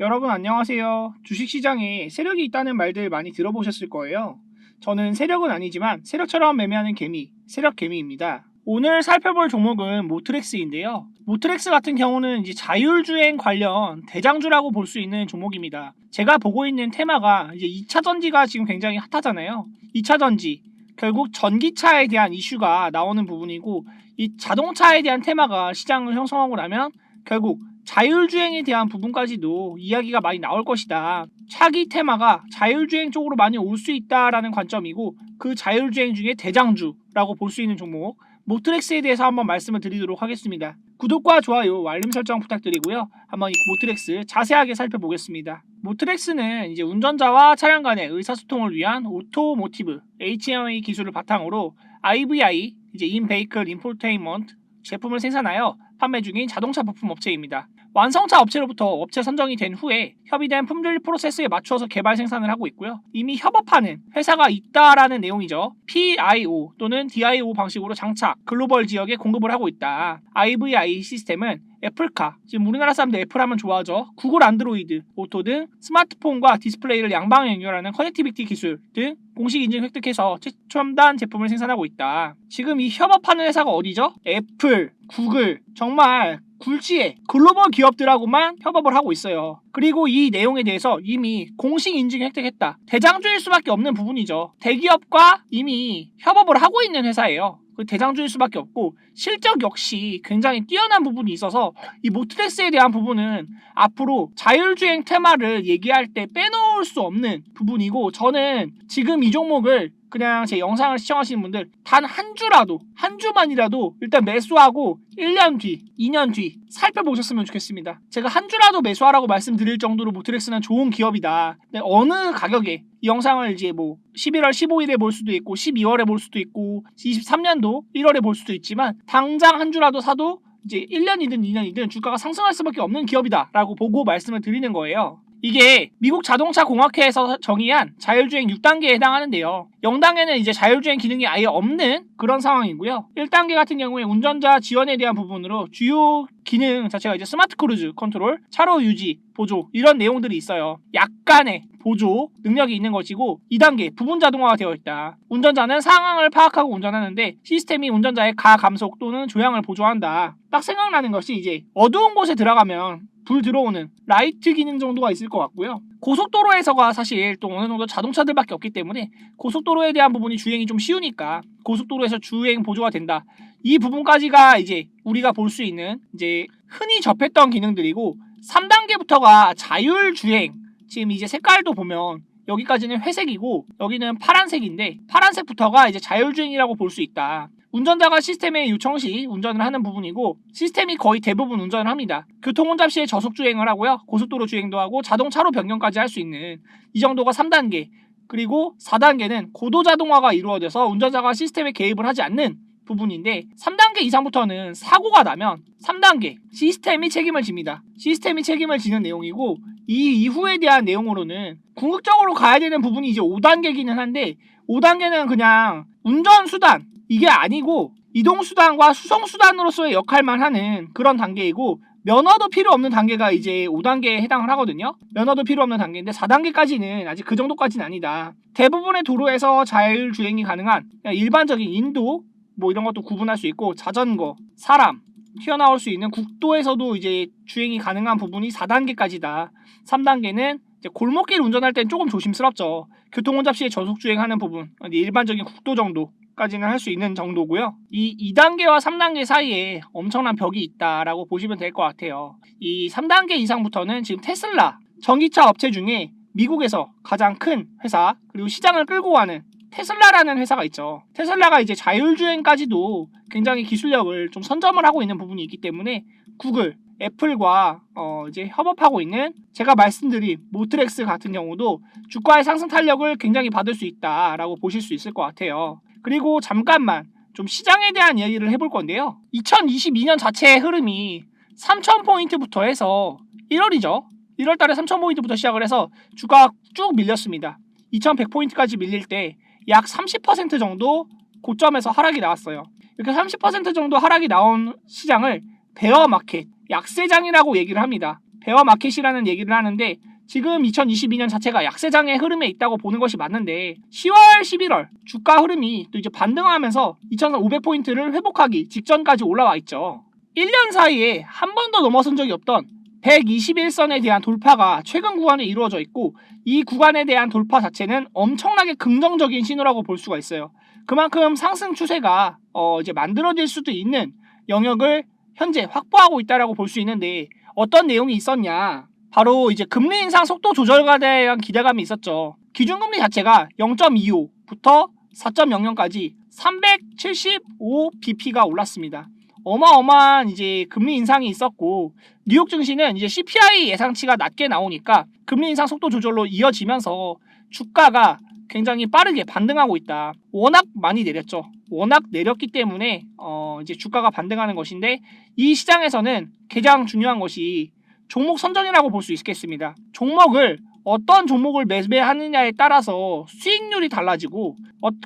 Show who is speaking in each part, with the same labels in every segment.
Speaker 1: 여러분 안녕하세요. 주식시장에 세력이 있다는 말들 많이 들어보셨을 거예요. 저는 세력은 아니지만 세력처럼 매매하는 개미, 세력개미입니다. 오늘 살펴볼 종목은 모트렉스인데요. 모트렉스 같은 경우는 이제 자율주행 관련 대장주라고 볼 수 있는 종목입니다. 제가 보고 있는 테마가 이제 2차 전지가 지금 굉장히 핫하잖아요. 2차 전지, 결국 전기차에 대한 이슈가 나오는 부분이고, 이 자동차에 대한 테마가 시장을 형성하고 나면 결국 자율주행에 대한 부분까지도 이야기가 많이 나올 것이다. 차기 테마가 자율주행 쪽으로 많이 올 수 있다라는 관점이고, 그 자율주행 중에 대장주라고 볼 수 있는 종목 모트렉스에 대해서 한번 말씀을 드리도록 하겠습니다. 구독과 좋아요, 알림 설정 부탁드리고요. 한번 이 모트렉스 자세하게 살펴보겠습니다. 모트렉스는 이제 운전자와 차량 간의 의사소통을 위한 오토모티브 HMI 기술을 바탕으로 IVI, 이제 In-Vehicle Infotainment 제품을 생산하여 판매 중인 자동차 부품 업체입니다. 완성차 업체로부터 업체 선정이 된 후에 협의된 품질 프로세스에 맞추어서 개발 생산을 하고 있고요. 이미 협업하는 회사가 있다라는 내용이죠. PIO 또는 DIO 방식으로 장착, 글로벌 지역에 공급을 하고 있다. IVI 시스템은 애플카, 지금 우리나라 사람들 애플 하면 좋아하죠. 구글 안드로이드, 오토 등 스마트폰과 디스플레이를 양방 연결하는 커넥티비티 기술 등 공식 인증 획득해서 최첨단 제품을 생산하고 있다. 지금 이 협업하는 회사가 어디죠? 애플, 구글, 정말 굴지의 글로벌 기업들하고만 협업을 하고 있어요. 그리고 이 내용에 대해서 이미 공식 인증 획득했다. 대장주일 수밖에 없는 부분이죠. 대기업과 이미 협업을 하고 있는 회사예요. 대장주일 수밖에 없고, 실적 역시 굉장히 뛰어난 부분이 있어서 이 모트렉스에 대한 부분은 앞으로 자율주행 테마를 얘기할 때 빼놓을 수 없는 부분이고, 저는 지금 이 종목을 그냥 제 영상을 시청하시는 분들 단 한 주만이라도 일단 매수하고 1년 뒤, 2년 뒤 살펴보셨으면 좋겠습니다. 제가 한 주라도 매수하라고 말씀드릴 정도로 모트렉스는 좋은 기업이다. 근데 어느 가격에 이 영상을 이제 뭐 11월 15일에 볼 수도 있고 12월에 볼 수도 있고 23년도 1월에 볼 수도 있지만, 당장 한 주라도 사도 이제 1년이든 2년이든 주가가 상승할 수밖에 없는 기업이다라고 보고 말씀을 드리는 거예요. 이게 미국 자동차 공학회에서 정의한 자율주행 6단계에 해당하는데요. 0단계는 이제 자율주행 기능이 아예 없는 그런 상황이고요. 1단계 같은 경우에 운전자 지원에 대한 부분으로 주요 기능 자체가 이제 스마트 크루즈 컨트롤, 차로 유지, 보조 이런 내용들이 있어요. 약간의 보조 능력이 있는 것이고, 2단계 부분 자동화가 되어 있다. 운전자는 상황을 파악하고 운전하는데 시스템이 운전자의 가감속 또는 조향을 보조한다. 딱 생각나는 것이 이제 어두운 곳에 들어가면 불 들어오는 라이트 기능 정도가 있을 것 같고요. 고속도로에서가 사실 또 어느 정도 자동차들밖에 없기 때문에 고속도로에 대한 부분이 주행이 좀 쉬우니까 고속도로에서 주행 보조가 된다. 이 부분까지가 이제 우리가 볼 수 있는 이제 흔히 접했던 기능들이고, 3단계부터가 자율주행. 지금 이제 색깔도 보면 여기까지는 회색이고 여기는 파란색인데, 파란색부터가 이제 자율주행이라고 볼 수 있다. 운전자가 시스템의 요청 시 운전을 하는 부분이고, 시스템이 거의 대부분 운전을 합니다. 교통혼잡 시에 저속주행을 하고요. 고속도로 주행도 하고 자동차로 변경까지 할 수 있는 이 정도가 3단계. 그리고 4단계는 고도자동화가 이루어져서 운전자가 시스템에 개입을 하지 않는 부분인데, 3단계 이상부터는 사고가 나면 3단계 시스템이 책임을 집니다. 시스템이 책임을 지는 내용이고, 이 이후에 대한 내용으로는 궁극적으로 가야 되는 부분이 이제 5단계기는 한데, 5단계는 그냥 운전수단 이게 아니고 이동수단과 수송수단으로서의 역할만 하는 그런 단계이고, 면허도 필요 없는 단계가 이제 5단계에 해당을 하거든요. 면허도 필요 없는 단계인데 4단계까지는 아직 그 정도까지는 아니다. 대부분의 도로에서 자율주행이 가능한 일반적인 인도 뭐 이런 것도 구분할 수 있고, 자전거, 사람 튀어나올 수 있는 국도에서도 이제 주행이 가능한 부분이 4단계까지다. 3단계는 이제 골목길 운전할 땐 조금 조심스럽죠. 교통혼잡 시에 저속주행하는 부분, 일반적인 국도 정도까지는 할 수 있는 정도고요. 이 2단계와 3단계 사이에 엄청난 벽이 있다라고 보시면 될 것 같아요. 이 3단계 이상부터는 지금 테슬라, 전기차 업체 중에 미국에서 가장 큰 회사, 그리고 시장을 끌고 가는 테슬라라는 회사가 있죠. 테슬라가 이제 자율주행까지도 굉장히 기술력을 좀 선점을 하고 있는 부분이 있기 때문에 구글, 애플과 이제 협업하고 있는, 제가 말씀드린 모트렉스 같은 경우도 주가의 상승 탄력을 굉장히 받을 수 있다라고 보실 수 있을 것 같아요. 그리고 잠깐만 좀 시장에 대한 이야기를 해볼 건데요. 2022년 자체의 흐름이 3,000포인트부터 해서 1월이죠. 1월달에 3,000포인트부터 시작을 해서 주가가 쭉 밀렸습니다. 2,100포인트까지 밀릴 때 약 30% 정도 고점에서 하락이 나왔어요. 이렇게 30% 정도 하락이 나온 시장을 베어 마켓, 약세장이라고 얘기를 합니다. 베어마켓이라는 얘기를 하는데 지금 2022년 자체가 약세장의 흐름에 있다고 보는 것이 맞는데 10월, 11월 주가 흐름이 또 이제 반등하면서 2,500포인트를 회복하기 직전까지 올라와 있죠. 1년 사이에 한 번도 넘어선 적이 없던 121선에 대한 돌파가 최근 구간에 이루어져 있고 이 구간에 대한 돌파 자체는 엄청나게 긍정적인 신호라고 볼 수가 있어요. 그만큼 상승 추세가 이제 만들어질 수도 있는 영역을 현재 확보하고 있다라고 볼 수 있는데 어떤 내용이 있었냐? 바로 이제 금리 인상 속도 조절에 대한 기대감이 있었죠. 기준금리 자체가 0.25부터 4.00까지 375bp가 올랐습니다. 어마어마한 이제 금리 인상이 있었고 뉴욕 증시는 이제 CPI 예상치가 낮게 나오니까 금리 인상 속도 조절로 이어지면서 주가가 굉장히 빠르게 반등하고 있다. 워낙 많이 내렸죠. 워낙 내렸기 때문에 이제 주가가 반등하는 것인데 이 시장에서는 가장 중요한 것이 종목 선정이라고 볼 수 있겠습니다. 종목을 어떤 종목을 매매하느냐에 따라서 수익률이 달라지고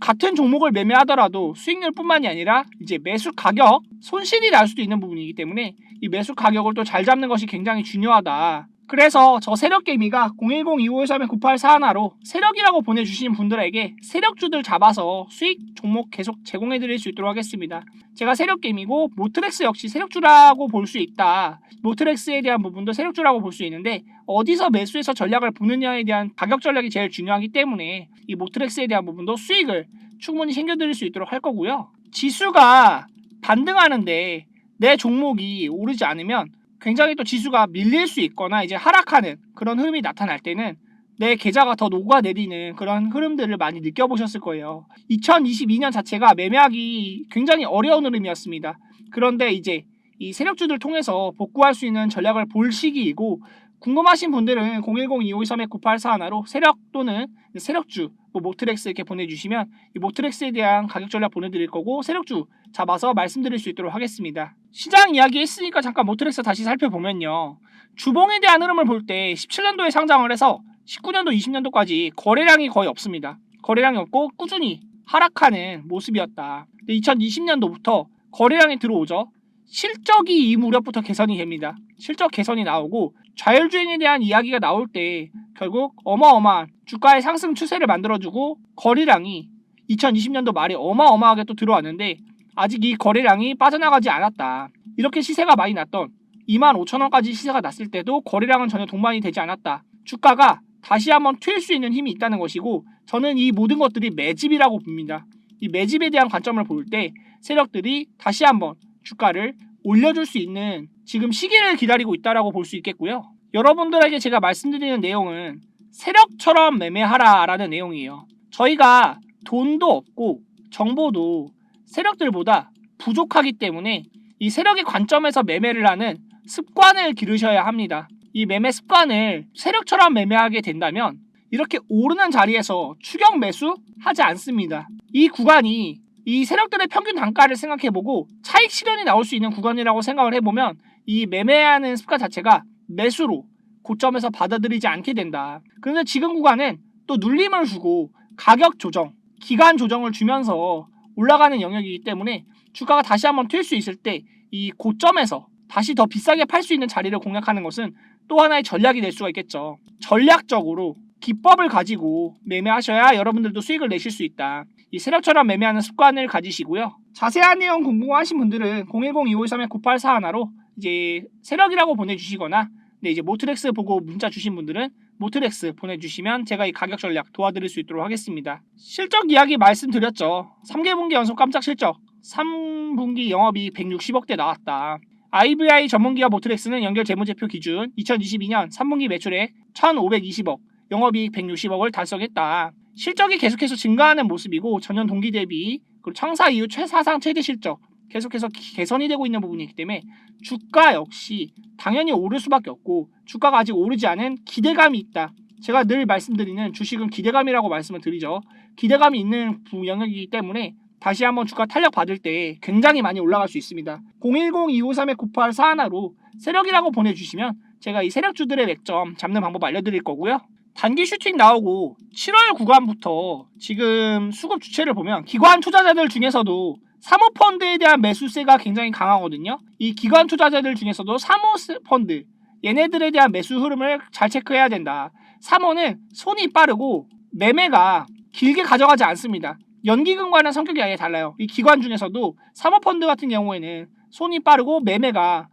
Speaker 1: 같은 종목을 매매하더라도 수익률뿐만이 아니라 이제 매수 가격 손실이 날 수도 있는 부분이기 때문에 이 매수 가격을 또 잘 잡는 것이 굉장히 중요하다. 그래서 저 세력개미가 010-2513-9841로 세력이라고 보내주신 분들에게 세력주들 잡아서 수익 종목 계속 제공해드릴 수 있도록 하겠습니다. 제가 세력개미고 모트렉스 역시 세력주라고 볼 수 있다. 모트렉스에 대한 부분도 세력주라고 볼 수 있는데 어디서 매수해서 전략을 보느냐에 대한 가격 전략이 제일 중요하기 때문에 이 모트렉스에 대한 부분도 수익을 충분히 챙겨드릴 수 있도록 할 거고요. 지수가 반등하는데 내 종목이 오르지 않으면 굉장히 또 지수가 밀릴 수 있거나 이제 하락하는 그런 흐름이 나타날 때는 내 계좌가 더 녹아내리는 그런 흐름들을 많이 느껴보셨을 거예요. 2022년 자체가 매매하기 굉장히 어려운 흐름이었습니다. 그런데 이제 이 세력주들 통해서 복구할 수 있는 전략을 볼 시기이고 궁금하신 분들은 010-2513-9841로 세력 또는 세력주 모트렉스 이렇게 보내주시면 이 모트렉스에 대한 가격 전략 보내드릴 거고 세력주 잡아서 말씀드릴 수 있도록 하겠습니다. 시장 이야기 했으니까 잠깐 모트렉스 다시 살펴보면요. 주봉에 대한 흐름을 볼 때 17년도에 상장을 해서 19년도, 20년도까지 거래량이 거의 없습니다. 거래량이 없고 꾸준히 하락하는 모습이었다. 근데 2020년도부터 거래량이 들어오죠. 실적이 이 무렵부터 개선이 됩니다. 실적 개선이 나오고 좌열주행에 대한 이야기가 나올 때 결국 어마어마한 주가의 상승 추세를 만들어주고 거래량이 2020년도 말에 어마어마하게 또 들어왔는데 아직 이 거래량이 빠져나가지 않았다. 이렇게 시세가 많이 났던 25,000원까지 시세가 났을 때도 거래량은 전혀 동반이 되지 않았다. 주가가 다시 한번 튈 수 있는 힘이 있다는 것이고 저는 이 모든 것들이 매집이라고 봅니다. 이 매집에 대한 관점을 볼 때 세력들이 다시 한번 주가를 올려줄 수 있는 지금 시기를 기다리고 있다라고 볼 수 있겠고요. 여러분들에게 제가 말씀드리는 내용은 세력처럼 매매하라 라는 내용이에요. 저희가 돈도 없고 정보도 세력들보다 부족하기 때문에 이 세력의 관점에서 매매를 하는 습관을 기르셔야 합니다. 이 매매 습관을 세력처럼 매매하게 된다면 이렇게 오르는 자리에서 추격 매수 하지 않습니다. 이 구간이 이 세력들의 평균 단가를 생각해보고 차익 실현이 나올 수 있는 구간이라고 생각을 해보면 이 매매하는 습관 자체가 매수로 고점에서 받아들이지 않게 된다. 그런데 지금 구간은 또 눌림을 주고 가격 조정, 기간 조정을 주면서 올라가는 영역이기 때문에 주가가 다시 한번 튈 수 있을 때 이 고점에서 다시 더 비싸게 팔 수 있는 자리를 공략하는 것은 또 하나의 전략이 될 수가 있겠죠. 전략적으로 기법을 가지고 매매하셔야 여러분들도 수익을 내실 수 있다. 이 세력처럼 매매하는 습관을 가지시고요. 자세한 내용 궁금하신 분들은 010-2513-9841로 이제 세력이라고 보내주시거나 이제 모트렉스 보고 문자 주신 분들은 모트렉스 보내주시면 제가 이 가격 전략 도와드릴 수 있도록 하겠습니다. 실적 이야기 말씀드렸죠. 3개분기 연속 깜짝 실적 3분기 영업이익 160억대 나왔다. IVI 전문기업 모트렉스는 연결 재무제표 기준 2022년 3분기 매출액 1,520억, 영업이익 160억을 달성했다. 실적이 계속해서 증가하는 모습이고 전년 동기 대비 그리고 창사 이후 최사상 최대 실적 계속해서 개선이 되고 있는 부분이기 때문에 주가 역시 당연히 오를 수밖에 없고 주가가 아직 오르지 않은 기대감이 있다. 제가 늘 말씀드리는 주식은 기대감이라고 말씀을 드리죠. 기대감이 있는 영역이기 때문에 다시 한번 주가 탄력 받을 때 굉장히 많이 올라갈 수 있습니다. 010-253-9841로 세력이라고 보내주시면 제가 이 세력주들의 맥점 잡는 방법 알려드릴 거고요. 단기 슈팅 나오고 7월 구간부터 지금 수급 주체를 보면 기관 투자자들 중에서도 사모펀드에 대한 매수세가 굉장히 강하거든요. 이 기관 투자자들 중에서도 사모펀드 얘네들에 대한 매수 흐름을 잘 체크해야 된다. 3호는 손이 빠르고 매매가 길게 가져가지 않습니다. 연기금과는 성격이 아예 달라요. 이 기관 중에서도 사모펀드 같은 경우에는 손이 빠르고 매매가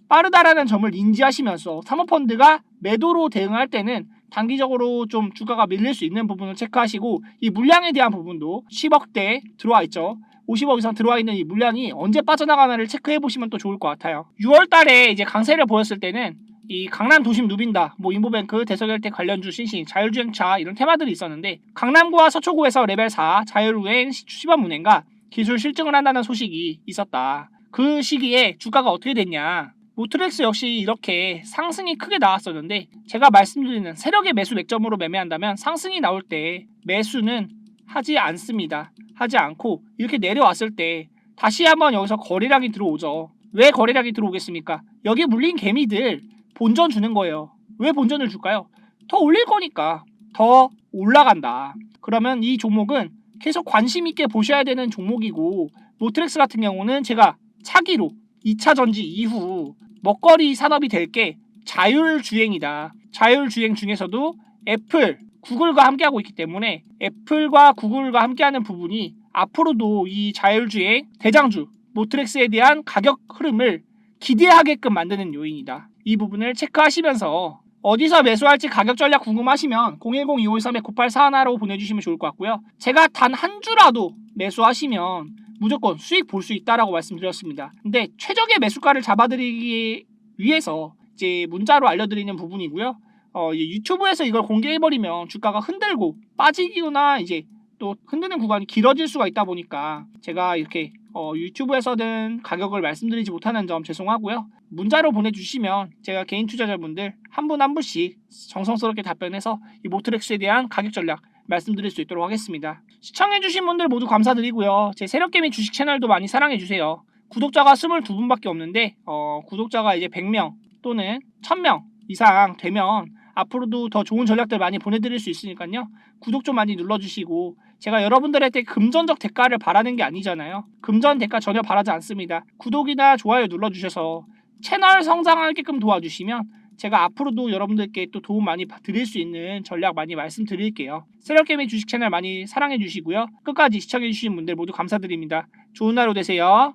Speaker 1: 빠르다라는 점을 인지하시면서 사모펀드가 매도로 대응할 때는 단기적으로 좀 주가가 밀릴 수 있는 부분을 체크하시고, 이 물량에 대한 부분도 10억대 들어와 있죠. 50억 이상 들어와 있는 이 물량이 언제 빠져나가나를 체크해 보시면 또 좋을 것 같아요. 6월 달에 이제 강세를 보였을 때는 이 강남 도심 누빈다, 뭐 인보뱅크, 대서결택 관련주 신신, 자율주행차 이런 테마들이 있었는데, 강남구와 서초구에서 레벨 4 자율주행 시범 운행과 기술 실증을 한다는 소식이 있었다. 그 시기에 주가가 어떻게 됐냐? 모트렉스 역시 이렇게 상승이 크게 나왔었는데, 제가 말씀드리는 세력의 매수 맥점으로 매매한다면 상승이 나올 때 매수는 하지 않습니다. 하지 않고 이렇게 내려왔을 때 다시 한번 여기서 거래량이 들어오죠. 왜 거래량이 들어오겠습니까? 여기 물린 개미들 본전 주는 거예요. 왜 본전을 줄까요? 더 올릴 거니까. 더 올라간다. 그러면 이 종목은 계속 관심 있게 보셔야 되는 종목이고, 모트렉스 같은 경우는 제가 차기로 2차 전지 이후 먹거리 산업이 될 게 자율주행이다. 자율주행 중에서도 애플, 구글과 함께하고 있기 때문에 애플과 구글과 함께하는 부분이 앞으로도 이 자율주행 대장주 모트렉스에 대한 가격 흐름을 기대하게끔 만드는 요인이다. 이 부분을 체크하시면서 어디서 매수할지 가격 전략 궁금하시면 010-2513-9841로 보내주시면 좋을 것 같고요. 제가 단 한 주라도 매수하시면 무조건 수익 볼 수 있다라고 말씀드렸습니다. 근데 최적의 매수가를 잡아드리기 위해서 이제 문자로 알려드리는 부분이고요. 유튜브에서 이걸 공개해버리면 주가가 흔들고 빠지거나 이제 또 흔드는 구간이 길어질 수가 있다 보니까 제가 이렇게 유튜브에서는 가격을 말씀드리지 못하는 점 죄송하고요. 문자로 보내주시면 제가 개인 투자자분들 한 분 한 분씩 정성스럽게 답변해서 이 모트렉스에 대한 가격 전략 말씀드릴 수 있도록 하겠습니다. 시청해주신 분들 모두 감사드리고요. 제 세력개미 주식 채널도 많이 사랑해주세요. 구독자가 22분밖에 없는데 구독자가 이제 100명 또는 1000명 이상 되면 앞으로도 더 좋은 전략들 많이 보내드릴 수 있으니까요. 구독 좀 많이 눌러주시고, 제가 여러분들한테 금전적 대가를 바라는 게 아니잖아요. 금전 대가 전혀 바라지 않습니다. 구독이나 좋아요 눌러주셔서 채널 성장하게끔 도와주시면 제가 앞으로도 여러분들께 또 도움 많이 드릴 수 있는 전략 많이 말씀드릴게요. 세력개미 주식 채널 많이 사랑해 주시고요. 끝까지 시청해 주신 분들 모두 감사드립니다. 좋은 하루 되세요.